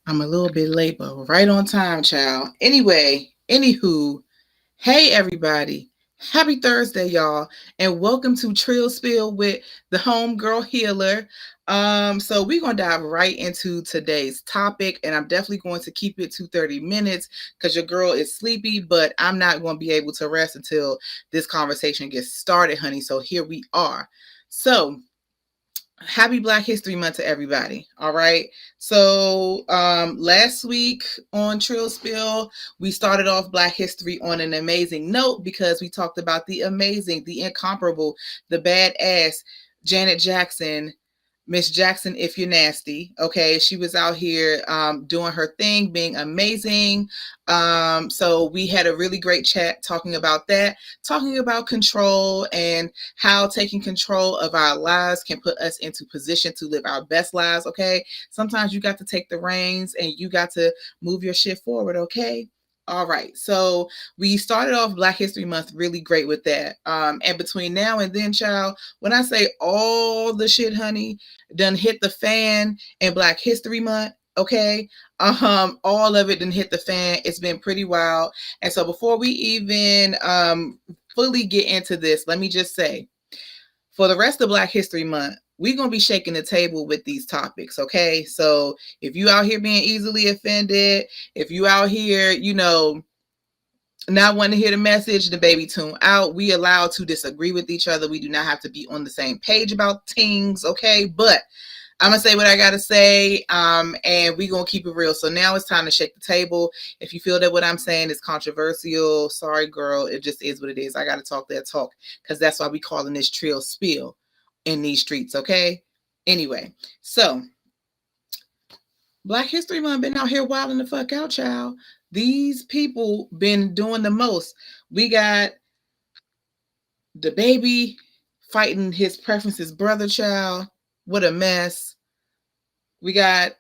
I'm a little bit late, but right on time, child. Anywho, hey everybody. Happy Thursday, y'all, and welcome to Trill Spill with the Homegirl Healer. So we're gonna dive right into today's topic, and I'm definitely going to keep it to 30 minutes because your girl is sleepy, but I'm not going to be able to rest until this conversation gets started, honey. So here we are. So happy Black History Month to everybody. All right. So last week on Trill Spill, we started off Black History on an amazing note because we talked about the amazing, the incomparable, the badass Janet Jackson. Miss Jackson, if you're nasty, okay, she was out here doing her thing, being amazing. So we had a really great chat talking about that, talking about control and how taking control of our lives can put us into position to live our best lives. Okay, sometimes you got to take the reins and you got to move your shit forward. Okay. All right, so we started off Black History Month really great with that. And between now and then, child, when I say all the shit, honey, done hit the fan in Black History Month, okay? All of it done hit the fan. It's been pretty wild. And so before we even fully get into this, let me just say, for the rest of Black History Month, we're going to be shaking the table with these topics, okay? So if you out here being easily offended, if you out here, not wanting to hear the message, the baby tune out. We allowed to disagree with each other. We do not have to be on the same page about things, okay? But I'm gonna say what I gotta say, and we gonna keep it real. So now it's time to shake the table. If you feel that what I'm saying is controversial, sorry, girl, it just is what it is. I gotta talk that talk because that's why we calling this Trill Spill in these streets, okay? Anyway, so Black History Month been out here wilding the fuck out, child. These people been doing the most. We got the baby fighting his preferences brother, child. What a mess. We got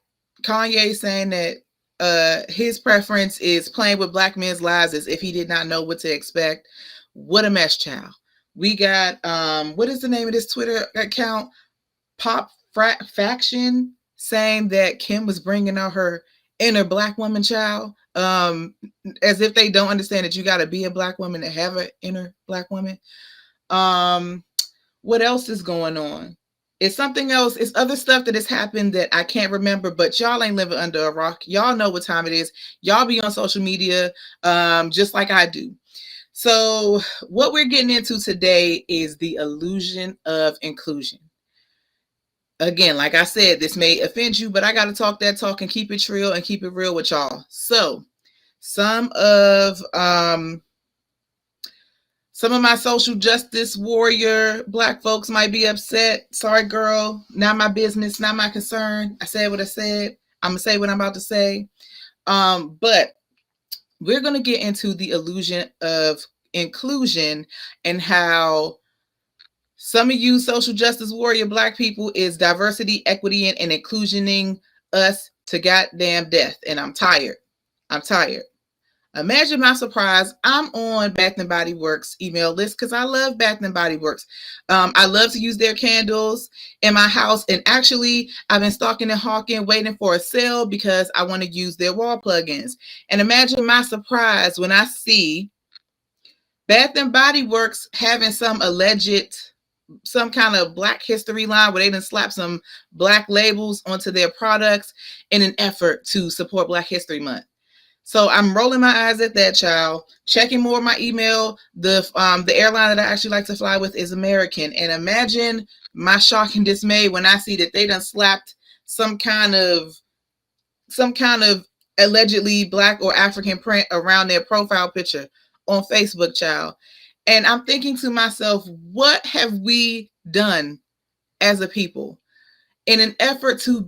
Kanye saying that his preference is playing with black men's lives as if he did not know what to expect. What a mess, child. We got what is the name of this Twitter account? Pop Faction saying that Kim was bringing out her inner black woman, child. As if they don't understand that you got to be a black woman to have an inner black woman. Um, what else is going on? It's something else. It's other stuff that has happened that I can't remember, but y'all ain't living under a rock. Y'all know what time it is. Y'all be on social media just like I do. So what we're getting into today is the illusion of inclusion. Again, like I said, this may offend you, but I got to talk that talk and keep it real and keep it real with y'all. So some of my social justice warrior black folks might be upset. Sorry, girl. Not my business, not my concern. I said what I said. I'm going to say what I'm about to say. But we're going to get into the illusion of inclusion and how some of you social justice warrior black people is diversity, equity, and inclusioning us to goddamn death. And I'm tired. I'm tired. Imagine my surprise. I'm on Bath and Body Works email list because I love Bath and Body Works. I love to use their candles in my house. And actually, I've been stalking and hawking, waiting for a sale because I want to use their wall plugins. And imagine my surprise when I see Bath and Body Works having some kind of black history line where they done slap some black labels onto their products in an effort to support Black History Month. So I'm rolling my eyes at that, child. Checking more of my email. The airline that I actually like to fly with is American. And imagine my shock and dismay when I see that they done slapped some kind of allegedly black or African print around their profile picture on Facebook, child. And I'm thinking to myself, what have we done as a people? In an effort to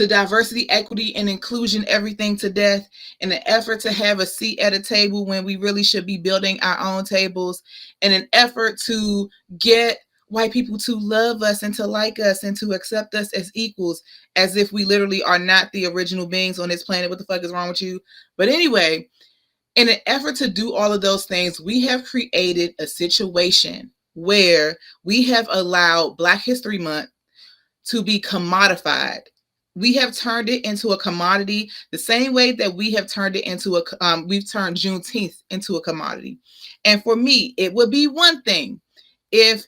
diversity, equity, and inclusion everything to death, in an effort to have a seat at a table when we really should be building our own tables, in an effort to get white people to love us and to like us and to accept us as equals, as if we literally are not the original beings on this planet. What the fuck is wrong with you? But anyway, in an effort to do all of those things, we have created a situation where we have allowed Black History Month to be commodified we have turned it into a commodity the same way that we have turned it into we've turned Juneteenth into a commodity. And for me, it would be one thing if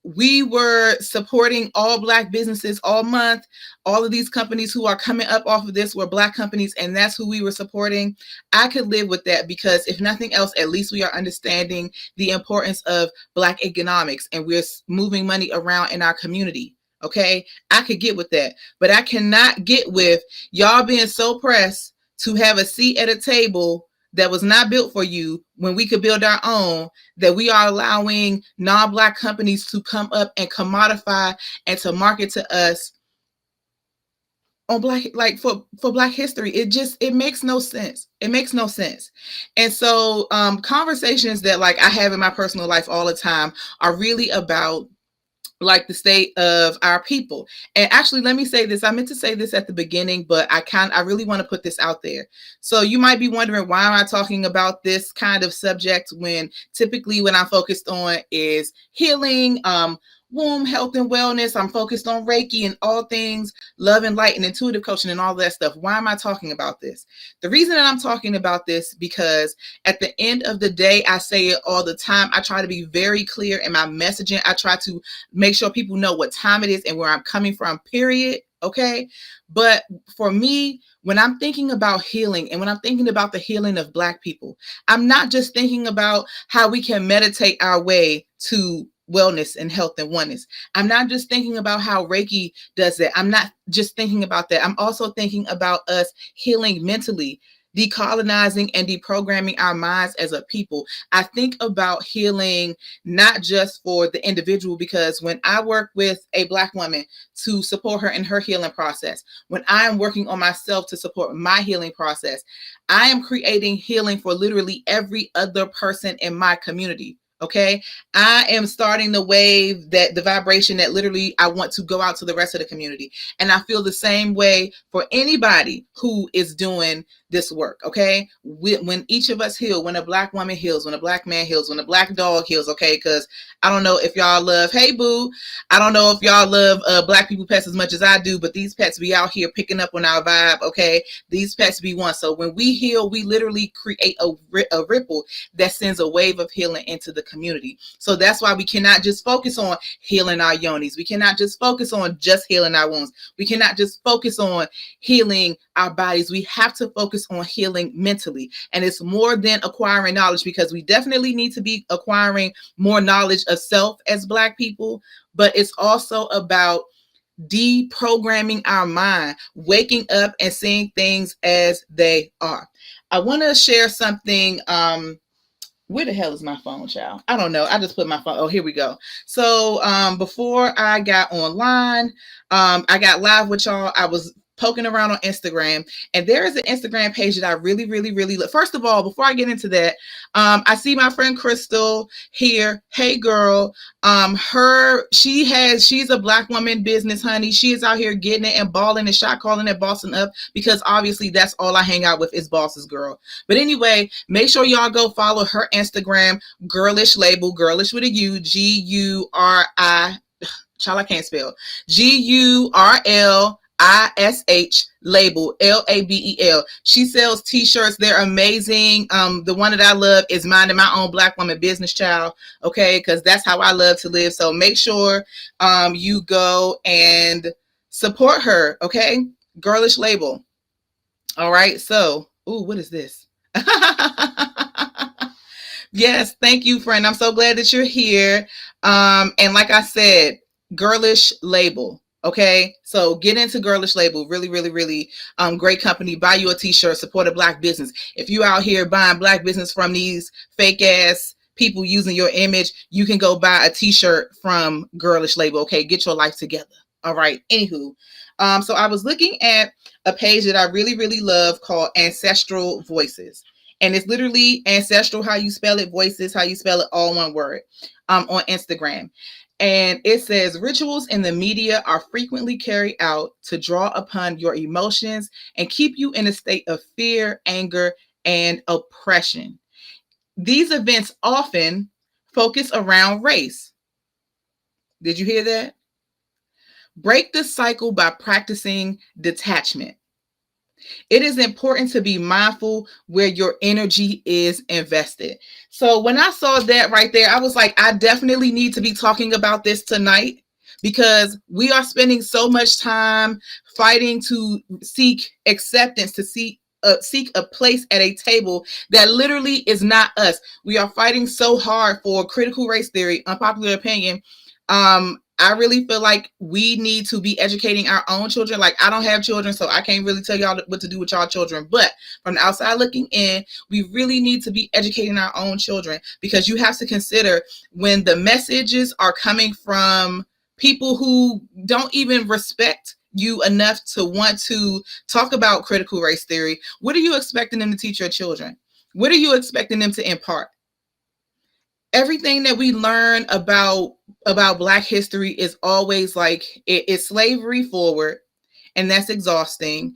we were supporting all Black businesses all month. All of these companies who are coming up off of this were Black companies, and that's who we were supporting. I could live with that, because if nothing else, at least we are understanding the importance of Black economics, and we're moving money around in our community. Okay, I could get with that, but I cannot get with y'all being so pressed to have a seat at a table that was not built for you when we could build our own, that we are allowing non-Black companies to come up and commodify and to market to us on Black, like for Black history. It makes no sense. It makes no sense. And so conversations that like I have in my personal life all the time are really about like the state of our people. And actually, let me say this. I meant to say this at the beginning, but I really want to put this out there. So you might be wondering, why am I talking about this kind of subject when typically what I'm focused on is healing, womb health and wellness. I'm focused on Reiki and all things love and light and intuitive coaching and all that stuff. Why am I talking about this? The reason that I'm talking about this, because at the end of the day, I say it all the time. I try to be very clear in my messaging. I try to make sure people know what time it is and where I'm coming from, period. Okay. But for me, when I'm thinking about healing and when I'm thinking about the healing of Black people, I'm not just thinking about how we can meditate our way to wellness and health and oneness. I'm not just thinking about how Reiki does that. I'm not just thinking about that. I'm also thinking about us healing mentally, decolonizing and deprogramming our minds as a people. I think about healing not just for the individual, because when I work with a Black woman to support her in her healing process, when I am working on myself to support my healing process, I am creating healing for literally every other person in my community. Okay. I am starting the wave, that the vibration that literally I want to go out to the rest of the community. And I feel the same way for anybody who is doing this work. Okay. When each of us heal, when a Black woman heals, when a Black man heals, when a Black dog heals. Okay. Because I don't know if y'all love, hey boo, I don't know if y'all love Black people pets as much as I do, but these pets be out here picking up on our vibe. Okay. These pets be one. So when we heal, we literally create a ripple that sends a wave of healing into the community. So that's why we cannot just focus on healing our yonis. We cannot just focus on just healing our wounds. We cannot just focus on healing our bodies. We have to focus on healing mentally. And it's more than acquiring knowledge, because we definitely need to be acquiring more knowledge of self as Black people, but it's also about deprogramming our mind, waking up and seeing things as they are. I want to share something. Where the hell is my phone, child? I don't know. I just put my phone. Oh, here we go. So before I got online, I got live with y'all. I was poking around on Instagram, and there is an Instagram page that I really, really, really love. First of all, before I get into that, I see my friend Crystal here. Hey, girl. She's a Black woman business, honey. She is out here getting it and balling and shot calling and bossing up, because obviously that's all I hang out with is bosses, girl. But anyway, make sure y'all go follow her Instagram, Girlish Label, girlish with a U, Guri. Child, I can't spell. Gurlish label, Label. She sells t-shirts. They're amazing. The one that I love is Minding My Own Black Woman Business, child. Okay, because that's how I love to live. So make sure you go and support her. Okay, Girlish Label. All right. So, ooh, what is this? Yes, thank you, friend. I'm so glad that you're here. And like I said, Girlish Label. Okay, so get into Girlish Label. Really, really, really great company. Buy you a t-shirt, support a Black business. If you out here buying Black business from these fake ass people using your image, you can go buy a t-shirt from Girlish Label. Okay, get your life together. All right. Anywho, so I was looking at a page that I really, really love called Ancestral Voices. And it's literally ancestral, how you spell it, voices, how you spell it, all one word, on Instagram. And it says, rituals in the media are frequently carried out to draw upon your emotions and keep you in a state of fear, anger, and oppression. These events often focus around race. Did you hear that? Break the cycle by practicing detachment. It is important to be mindful where your energy is invested. So when I saw that right there, I was like, I definitely need to be talking about this tonight because we are spending so much time fighting to seek acceptance, to seek a place at a table that literally is not us. We are fighting so hard for critical race theory, unpopular opinion. I really feel like we need to be educating our own children. Like, I don't have children, so I can't really tell y'all what to do with y'all children. But from the outside looking in, we really need to be educating our own children, because you have to consider when the messages are coming from people who don't even respect you enough to want to talk about critical race theory. What are you expecting them to teach your children? What are you expecting them to impart? Everything that we learn about Black history is always like it's slavery forward, and that's exhausting.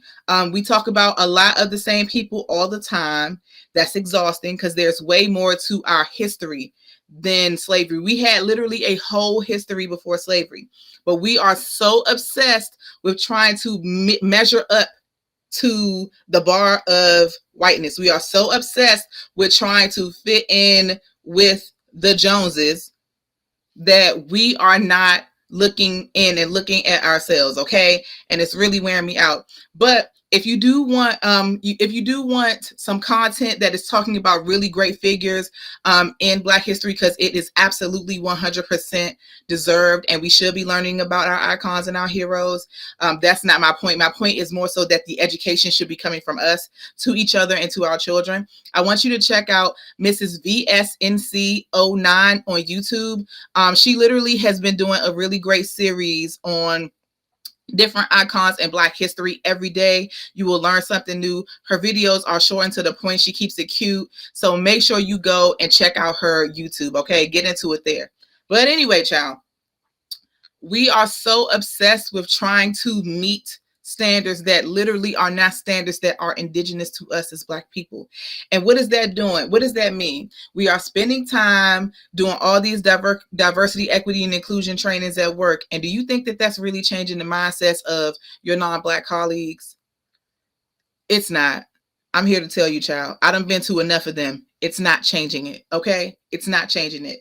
We talk about a lot of the same people all the time. That's exhausting because there's way more to our history than slavery. We had literally a whole history before slavery, but we are so obsessed with trying to measure up to the bar of whiteness. We are so obsessed with trying to fit in with the Joneses that we are not looking in and looking at ourselves, okay? And it's really wearing me out. But if you do want some content that is talking about really great figures in Black history, because it is absolutely 100% deserved, and we should be learning about our icons and our heroes. That's not my point. My point is more so that the education should be coming from us to each other and to our children. I want you to check out Mrs. VSNC09 on YouTube. She literally has been doing a really great series on different icons in Black history. Every day you will learn something new. Her videos are short and to the point. She keeps it cute. So make sure you go and check out her YouTube, okay? Get into it there. But anyway, child, we are so obsessed with trying to meet standards that literally are not standards that are indigenous to us as Black people. And what is that doing? What does that mean? We are spending time doing all these diversity, equity, and inclusion trainings at work. And do you think that that's really changing the mindsets of your non-Black colleagues? It's not. I'm here to tell you, child. I done been to enough of them. It's not changing it, okay? It's not changing it.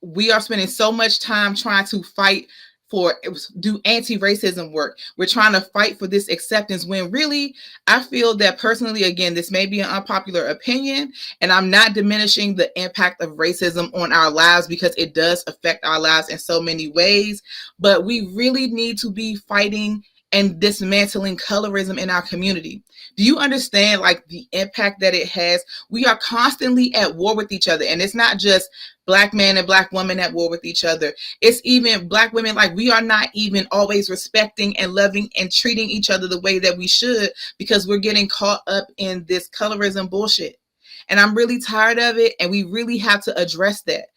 We are spending so much time trying to fight for do anti-racism work. We're trying to fight for this acceptance when really I feel that personally, again, this may be an unpopular opinion, and I'm not diminishing the impact of racism on our lives because it does affect our lives in so many ways, but we really need to be fighting and dismantling colorism in our community. Do you understand like the impact that it has? We are constantly at war with each other, and it's not just Black men and Black women at war with each other. It's even Black women. Like, we are not even always respecting and loving and treating each other the way that we should because we're getting caught up in this colorism bullshit. And I'm really tired of it, and we really have to address that.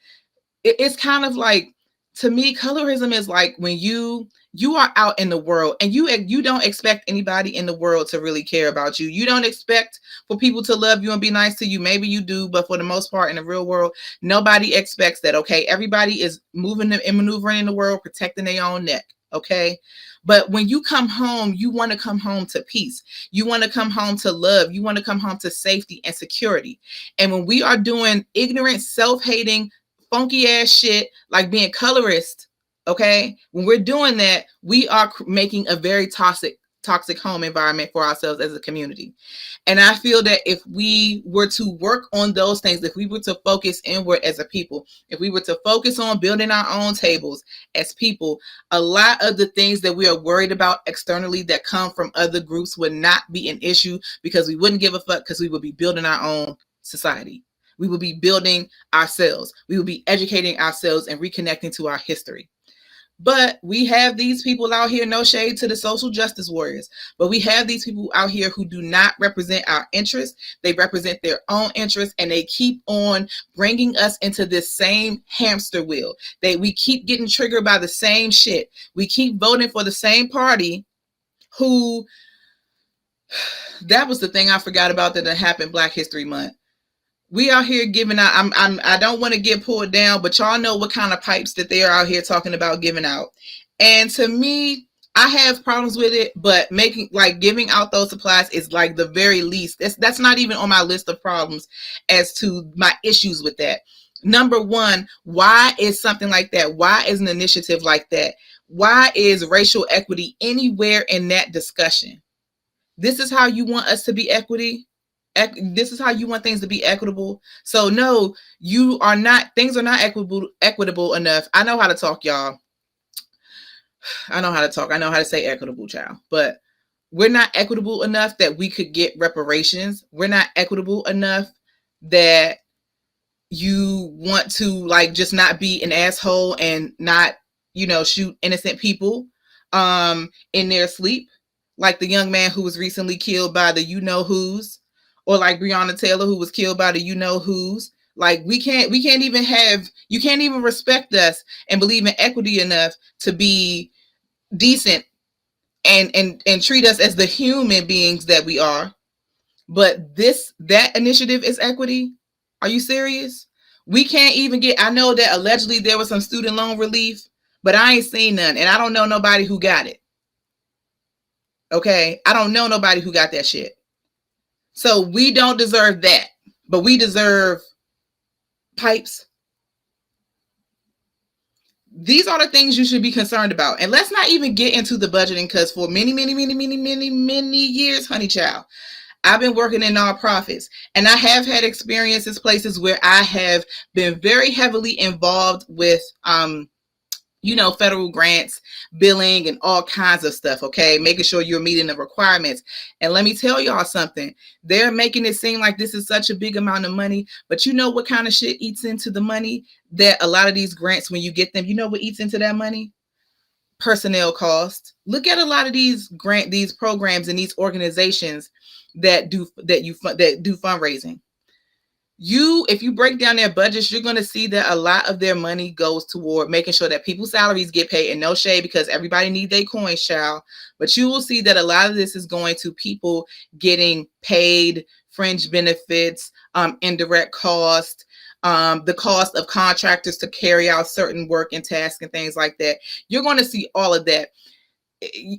It's kind of like, to me, colorism is like when you are out in the world and you don't expect anybody in the world to really care about you. You don't expect for people to love you and be nice to you. Maybe you do, but for the most part in the real world, nobody expects that, okay? Everybody is moving and maneuvering in the world, protecting their own neck, okay? But when you come home, you want to come home to peace. You want to come home to love. You want to come home to safety and security. And when we are doing ignorant, self-hating, funky ass shit like being colorist, okay, when we're doing that, we are making a very toxic home environment for ourselves as a community. And I feel that if we were to work on those things, if we were to focus inward as a people, if we were to focus on building our own tables as people, a lot of the things that we are worried about externally that come from other groups would not be an issue because we wouldn't give a fuck, because we would be building our own society. We will be building ourselves. We will be educating ourselves and reconnecting to our history. But we have these people out here, no shade to the social justice warriors, but we have these people out here who do not represent our interests. They represent their own interests, and they keep on bringing us into this same hamster wheel. We keep getting triggered by the same shit. We keep voting for the same party who, that was the thing I forgot about that happened Black History Month. We out here giving out. I don't want to get pulled down, but y'all know what kind of pipes that they are out here talking about giving out. And to me, I have problems with it, but making like giving out those supplies is like the very least. That's not even on my list of problems as to my issues with that. Number one, why is something like that? Why is an initiative like that? Why is racial equity anywhere in that discussion? This is how you want us to be equity. This is how you want things to be equitable. So no, you are not. Things are not equitable enough. I know how to talk, y'all. I know how to talk. I know how to say equitable, child. But we're not equitable enough that we could get reparations. We're not equitable enough that you want to like just not be an asshole and not, shoot innocent people in their sleep. Like the young man who was recently killed by the who's, or like Breonna Taylor who was killed by the who's. Like we can't even you can't even respect us and believe in equity enough to be decent and treat us as the human beings that we are. But that initiative is equity. Are you serious? We can't even get, I know that allegedly there was some student loan relief, but I ain't seen none. And I don't know nobody who got it. Okay. I don't know nobody who got that shit. So we don't deserve that, but we deserve pipes. These are the things you should be concerned about. And let's not even get into the budgeting, because for many years, honey child, I've been working in nonprofits, and I have had experiences places where I have been very heavily involved with federal grants, billing, and all kinds of stuff, okay? Making sure you're meeting the requirements. And let me tell y'all something. They're making it seem like this is such a big amount of money, but you know what kind of shit eats into the money? That a lot of these grants, when you get them, you know what eats into that money? Personnel cost. Look at a lot of these programs and these organizations that do fundraising. If you break down their budgets, you're going to see that a lot of their money goes toward making sure that people's salaries get paid. And no shade, because everybody needs their coins, child. But you will see that a lot of this is going to people getting paid, fringe benefits, indirect cost, the cost of contractors to carry out certain work and tasks and things like that. You're going to see all of that.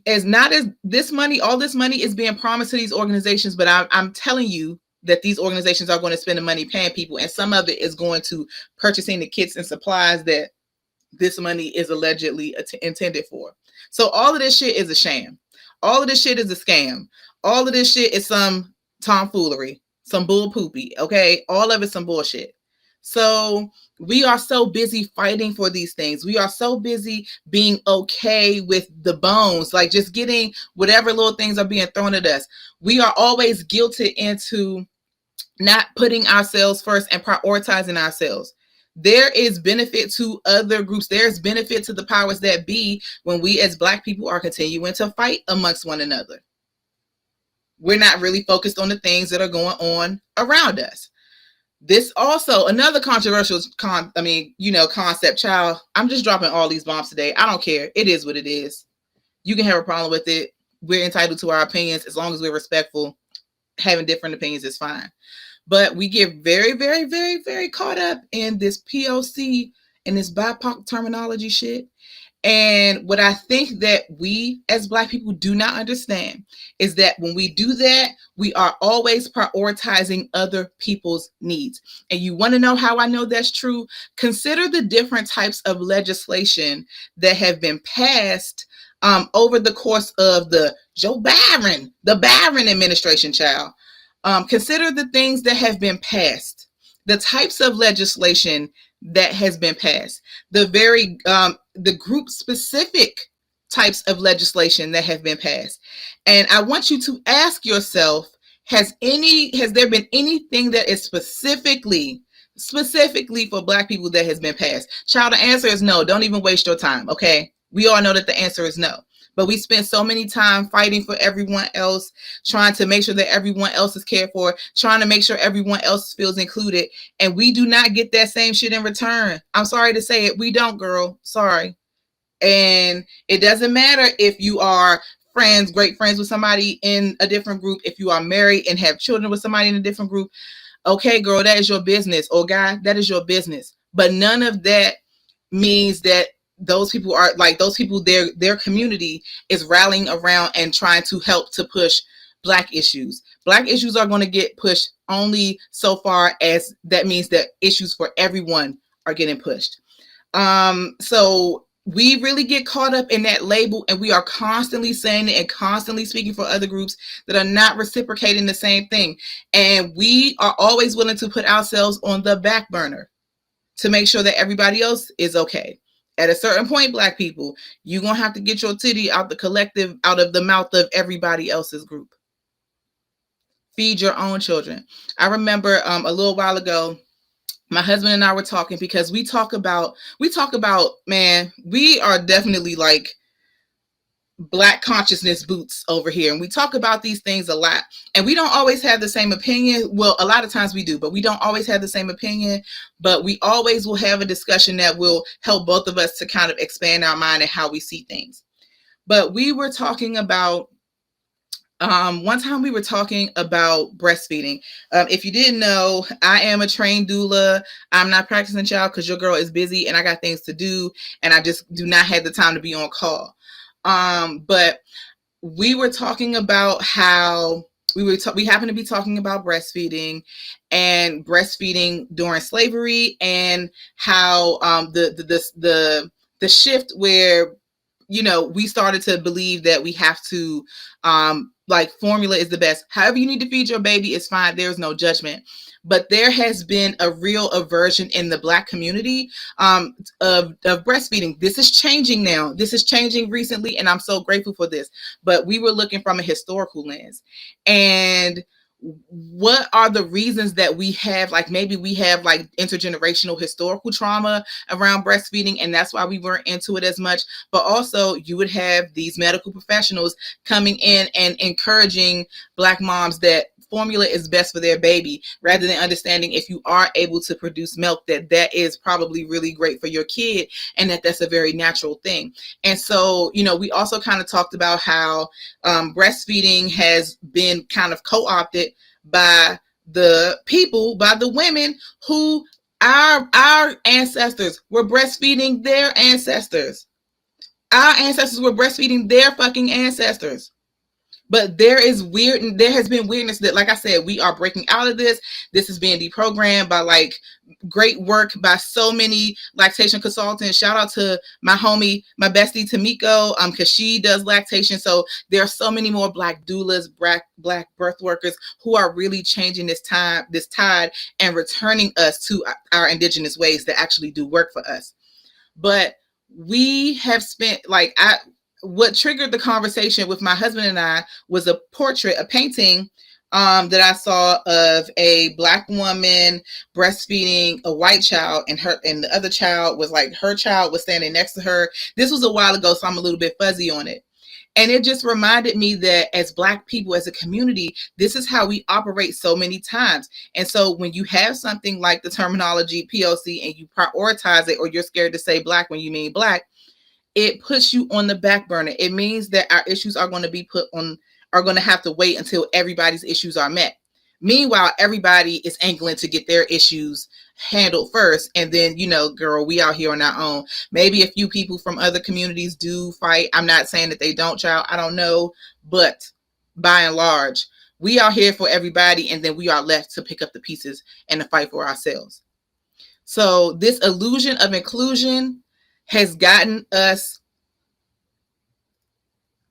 As not as this money, all this money is being promised to these organizations, but I'm telling you that these organizations are going to spend the money paying people, and some of it is going to purchasing the kits and supplies that this money is allegedly intended for. So all of this shit is a sham. All of this shit is a scam. All of this shit is some tomfoolery, some bull poopy, okay? All of it's some bullshit. So we are so busy fighting for these things. We are so busy being okay with the bones, like just getting whatever little things are being thrown at us. We are always guilted into not putting ourselves first and prioritizing ourselves. There is benefit to other groups. There's benefit to the powers that be when we as Black people are continuing to fight amongst one another. We're not really focused on the things that are going on around us. This also another controversial concept, child. I'm just dropping all these bombs today. I don't care. It is what it is. You can have a problem with it. We're entitled to our opinions as long as we're respectful. Having different opinions is fine. But we get very, very, very, very caught up in this POC and this BIPOC terminology shit. And what I think that we as Black people do not understand is that when we do that, we are always prioritizing other people's needs. And you want to know how I know that's true? Consider the different types of legislation that have been passed over the course of the Biden administration, child. Consider the things that have been passed, the types of legislation that has been passed, the group specific types of legislation that have been passed. And I want you to ask yourself, has there been anything that is specifically for Black people that has been passed? Child, the answer is no. Don't even waste your time. Okay. We all know that the answer is no. But we spend so many time fighting for everyone else, trying to make sure that everyone else is cared for, trying to make sure everyone else feels included. And we do not get that same shit in return. I'm sorry to say it. We don't, girl. Sorry. And it doesn't matter if you are great friends with somebody in a different group, if you are married and have children with somebody in a different group. Okay, girl, that is your business. Or guy, that is your business. But none of that means that those people are like those people, their community is rallying around and trying to help to push Black issues. Black issues are going to get pushed only so far as that means that issues for everyone are getting pushed. So we really get caught up in that label, and we are constantly saying it and constantly speaking for other groups that are not reciprocating the same thing. And we are always willing to put ourselves on the back burner to make sure that everybody else is okay. At a certain point, Black people, you're going to have to get your titty out the collective, out of the mouth of everybody else's group. Feed your own children. I remember a little while ago, my husband and I were talking because we talk about, man, we are definitely like Black consciousness boots over here. And we talk about these things a lot. And we don't always have the same opinion. Well, a lot of times we do, but we don't always have the same opinion. But we always will have a discussion that will help both of us to kind of expand our mind and how we see things. But we were talking about, one time we were talking about breastfeeding. If you didn't know, I am a trained doula. I'm not practicing, child, because your girl is busy and I got things to do, and I just do not have the time to be on call. But we were talking about how we happen to be talking about breastfeeding and breastfeeding during slavery, and how the shift where, you know, we started to believe that we have to like formula is the best. However you need to feed your baby is fine. There's no judgment. But there has been a real aversion in the Black community of breastfeeding. This is changing now. This is changing recently, and I'm so grateful for this. But we were looking from a historical lens. And what are the reasons that we have, like, maybe we have like intergenerational historical trauma around breastfeeding, and that's why we weren't into it as much. But also you would have these medical professionals coming in and encouraging Black moms that formula is best for their baby, rather than understanding if you are able to produce milk, that is probably really great for your kid, and that's a very natural thing. And so, you know, we also kind of talked about how breastfeeding has been kind of co-opted by the people, by the women who our ancestors were breastfeeding their ancestors. Our ancestors were breastfeeding their fucking ancestors. But there has been weirdness that, like I said, we are breaking out of this. This is being deprogrammed by like great work by so many lactation consultants. Shout out to my homie, my bestie Tamiko, because she does lactation. So there are so many more Black doulas, Black birth workers who are really changing this tide and returning us to our indigenous ways that actually do work for us. But we have spent what triggered the conversation with my husband and I was a portrait, a painting that I saw of a Black woman breastfeeding a white child, and the other child was like, her child was standing next to her. This was a while ago, so I'm a little bit fuzzy on it. And it just reminded me that as Black people, as a community, this is how we operate so many times. And so when you have something like the terminology POC and you prioritize it, or you're scared to say Black when you mean Black, it puts you on the back burner. It means that our issues are going to have to wait until everybody's issues are met. Meanwhile, everybody is angling to get their issues handled first. And then, you know, girl, we out here on our own. Maybe a few people from other communities do fight. I'm not saying that they don't, child. I don't know. But by and large, we are here for everybody. And then we are left to pick up the pieces and to fight for ourselves. So this illusion of inclusion has gotten us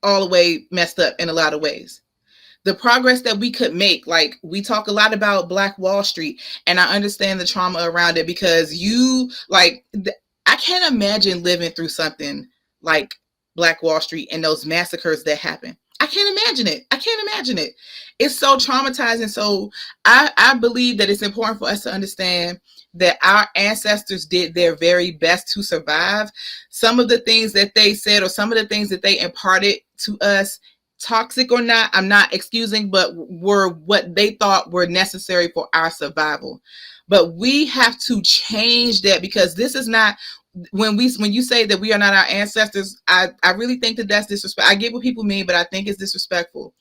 all the way messed up in a lot of ways. The progress that we could make, like we talk a lot about Black Wall Street, and I understand the trauma around it, because I can't imagine living through something like Black Wall Street and those massacres that happen. I can't imagine it. It's so traumatizing. So I believe that it's important for us to understand that our ancestors did their very best to survive. Some of the things that they said, or some of the things that they imparted to us, toxic or not, I'm not excusing, but were what they thought were necessary for our survival. But we have to change that, because this is not, when you say that we are not our ancestors, I really think that that's disrespect. I get what people mean, but I think it's disrespectful.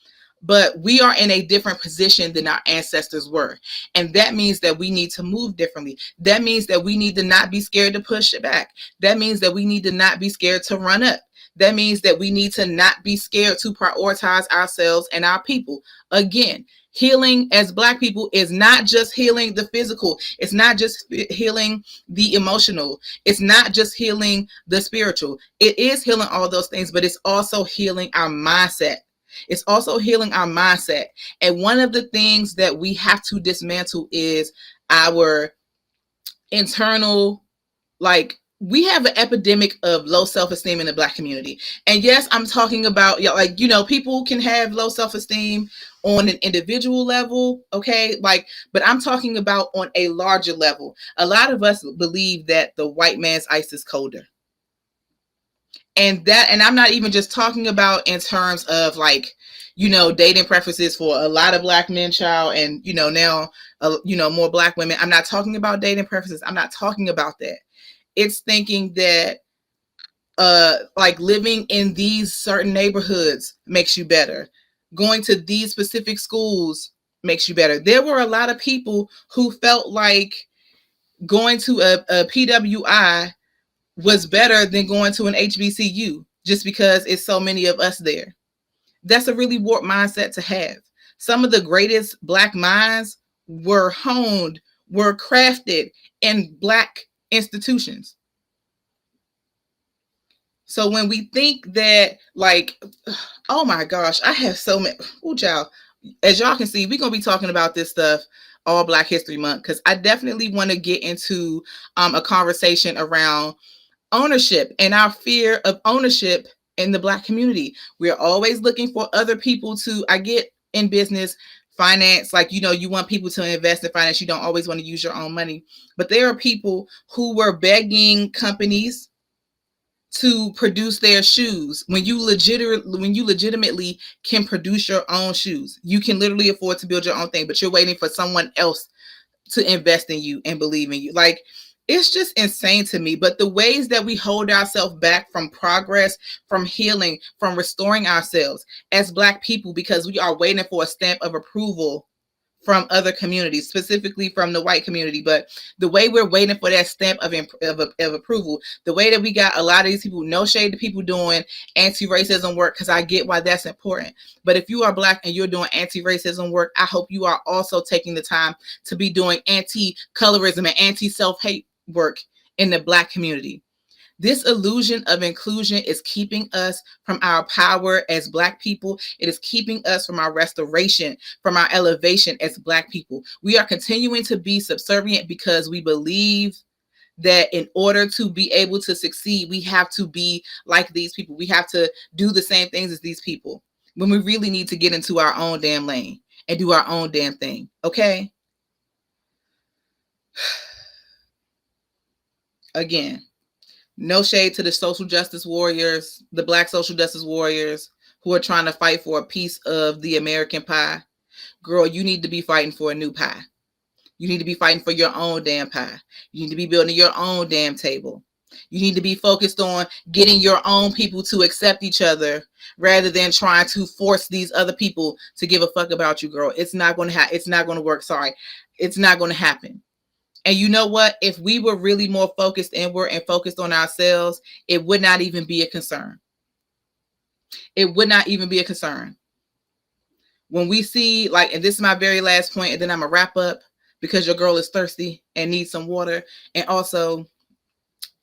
but we are in a different position than our ancestors were. And that means that we need to move differently. That means that we need to not be scared to push it back. That means that we need to not be scared to run up. That means that we need to not be scared to prioritize ourselves and our people. Again, healing as Black people is not just healing the physical. It's not just healing the emotional. It's not just healing the spiritual. It is healing all those things, but it's also healing our mindset. It's also healing our mindset. And one of the things that we have to dismantle is our internal, like, we have an epidemic of low self-esteem in the Black community. And yes, I'm talking about, like, people can have low self-esteem on an individual level, okay? Like, but I'm talking about on a larger level. A lot of us believe that the white man's ice is colder. And I'm not even just talking about in terms of, like, dating preferences for a lot of Black men, child, and now more Black women. I'm not talking about dating preferences. I'm not talking about that. It's thinking that like living in these certain neighborhoods makes you better. Going to these specific schools makes you better. There were a lot of people who felt like going to a PWI was better than going to an HBCU just because it's so many of us there. That's a really warped mindset to have. Some of the greatest Black minds were honed, were crafted in Black institutions. So when we think that, like, oh my gosh, I have so many, child, as y'all can see, we're going to be talking about this stuff all Black History Month, because I definitely want to get into a conversation around ownership and our fear of ownership in the Black community. We're always looking for other people to, I get in business, finance, like, you want people to invest in finance. You don't always want to use your own money. But there are people who were begging companies to produce their shoes when you legitimately can produce your own shoes. You can literally afford to build your own thing, but you're waiting for someone else to invest in you and believe in you. Like, it's just insane to me. But the ways that we hold ourselves back from progress, from healing, from restoring ourselves as Black people, because we are waiting for a stamp of approval from other communities, specifically from the white community. But the way we're waiting for that stamp of approval, the way that we got a lot of these people, no shade to people doing anti-racism work, because I get why that's important. But if you are Black and you're doing anti-racism work, I hope you are also taking the time to be doing anti-colorism and anti-self-hate work in the Black community. This illusion of inclusion is keeping us from our power as Black people. It is keeping us from our restoration, from our elevation as Black people. We are continuing to be subservient because we believe that in order to be able to succeed, we have to be like these people. We have to do the same things as these people, when we really need to get into our own damn lane and do our own damn thing, okay? Again, no shade to the social justice warriors, the Black social justice warriors who are trying to fight for a piece of the American pie. Girl, you need to be fighting for a new pie. You need to be fighting for your own damn pie. You need to be building your own damn table. You need to be focused on getting your own people to accept each other rather than trying to force these other people to give a fuck about you, girl. It's not going to it's not going to work. Sorry. It's not going to happen. And you know what? If we were really more focused inward and focused on ourselves, it would not even be a concern. It would not even be a concern. When we see, like, and this is my very last point, and then I'm going to wrap up because your girl is thirsty and needs some water. And also,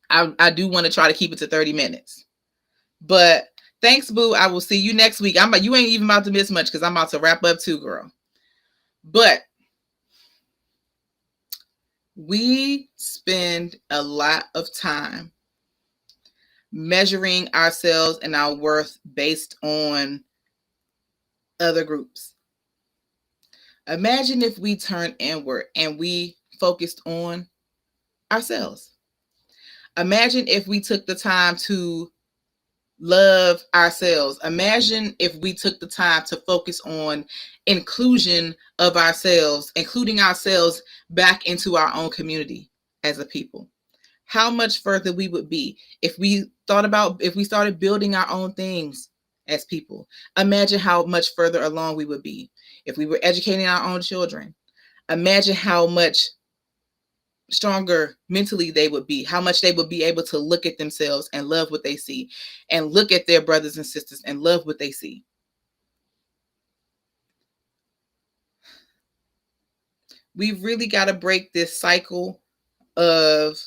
I do want to try to keep it to 30 minutes. But thanks, boo. I will see you next week. You ain't even about to miss much because I'm about to wrap up too, girl. But we spend a lot of time measuring ourselves and our worth based on other groups. Imagine if we turned inward and we focused on ourselves. Imagine if we took the time to love ourselves. Imagine if we took the time to focus on inclusion of ourselves, including ourselves back into our own community as a people. How much further we would be if we started building our own things as people. Imagine how much further along we would be if we were educating our own children. Imagine how much stronger mentally they would be, how much they would be able to look at themselves and love what they see, and look at their brothers and sisters and love what they see. We've really got to break this cycle of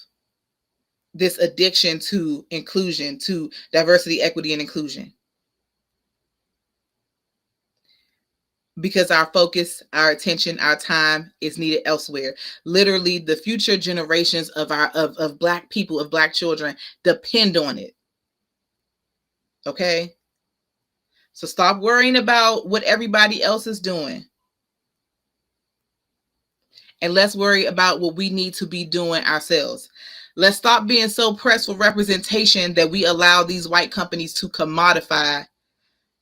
this addiction to inclusion, to diversity, equity, and inclusion. Because our focus, our attention, our time is needed elsewhere. Literally, the future generations of Black people, of Black children, depend on it. Okay? So stop worrying about what everybody else is doing. And let's worry about what we need to be doing ourselves. Let's stop being so pressed for representation that we allow these white companies to commodify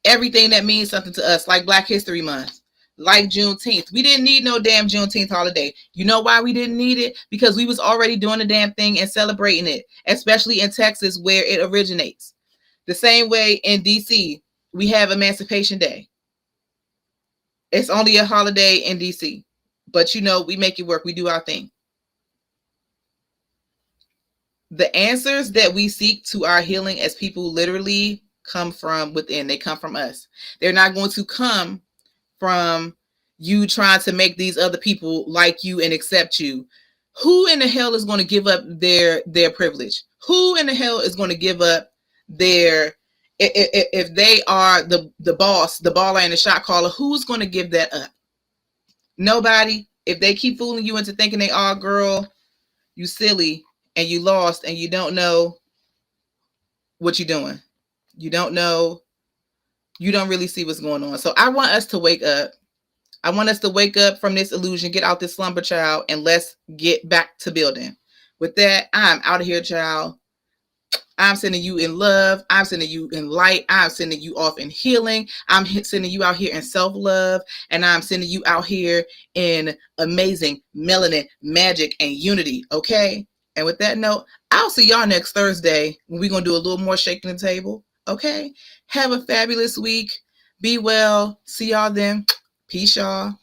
everything that means something to us, like Black History Month, like Juneteenth. We didn't need no damn Juneteenth holiday. You know why we didn't need it? Because we was already doing the damn thing and celebrating it, especially in Texas where it originates. The same way in DC, we have Emancipation Day. It's only a holiday in DC, but you know, we make it work. We do our thing. The answers that we seek to our healing as people literally come from within. They come from us. They're not going to come from you trying to make these other people like you and accept you. Who in the hell is going to give up their privilege? Who in the hell is going to give up their, if they are the boss, the baller and the shot caller, who's going to give that up? Nobody. If they keep fooling you into thinking they are, girl, you silly and you lost and you don't know what you're doing. You don't know. You don't really see what's going on. So I want us to wake up. I want us to wake up from this illusion, get out this slumber, child, and let's get back to building. With that, I'm out of here, child. I'm sending you in love. I'm sending you in light. I'm sending you off in healing. I'm sending you out here in self-love. And I'm sending you out here in amazing melanin, magic, and unity. Okay? And with that note, I'll see y'all next Thursday when we're going to do a little more shaking the table. Okay? Have a fabulous week. Be well. See y'all then. Peace, y'all.